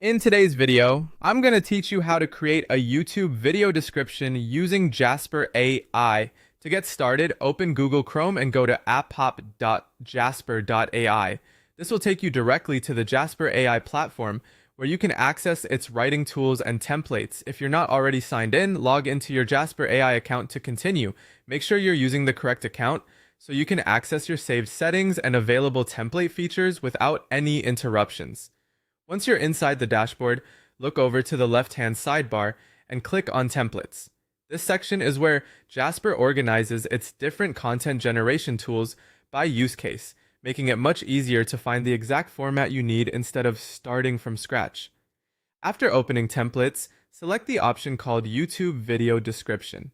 In today's video, I'm going to teach you how to create a YouTube video description using Jasper AI. To get started, open Google Chrome and go to apphop.jasper.ai. This will take you directly to the Jasper AI platform where you can access its writing tools and templates. If you're not already signed in, log into your Jasper AI account to continue. Make sure you're using the correct account so you can access your saved settings and available template features without any interruptions. Once you're inside the dashboard, look over to the left-hand sidebar and click on Templates. This section is where Jasper organizes its different content generation tools by use case, making it much easier to find the exact format you need instead of starting from scratch. After opening Templates, select the option called YouTube Video Description.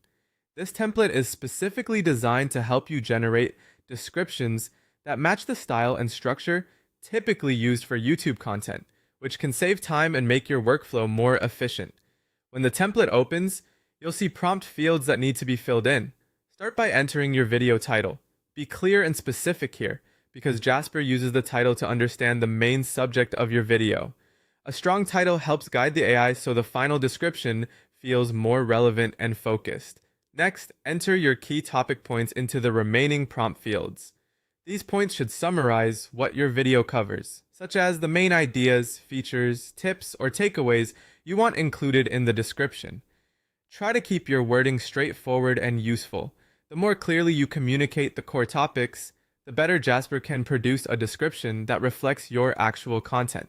This template is specifically designed to help you generate descriptions that match the style and structure typically used for YouTube content, which can save time and make your workflow more efficient. When the template opens, you'll see prompt fields that need to be filled in. Start by entering your video title. Be clear and specific here, because Jasper uses the title to understand the main subject of your video. A strong title helps guide the AI so the final description feels more relevant and focused. Next, enter your key topic points into the remaining prompt fields. These points should summarize what your video covers, such as the main ideas, features, tips, or takeaways you want included in the description. Try to keep your wording straightforward and useful. The more clearly you communicate the core topics, the better Jasper can produce a description that reflects your actual content.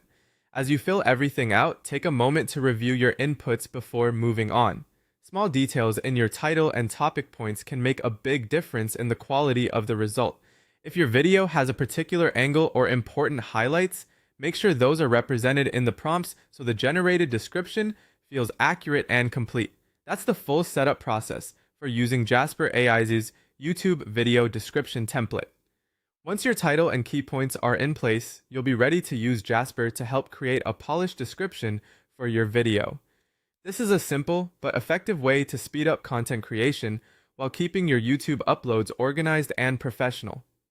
As you fill everything out, take a moment to review your inputs before moving on. Small details in your title and topic points can make a big difference in the quality of the result. If your video has a particular angle or important highlights, make sure those are represented in the prompts so the generated description feels accurate and complete. That's the full setup process for using Jasper AI's YouTube video description template. Once your title and key points are in place, you'll be ready to use Jasper to help create a polished description for your video. This is a simple but effective way to speed up content creation while keeping your YouTube uploads organized and professional.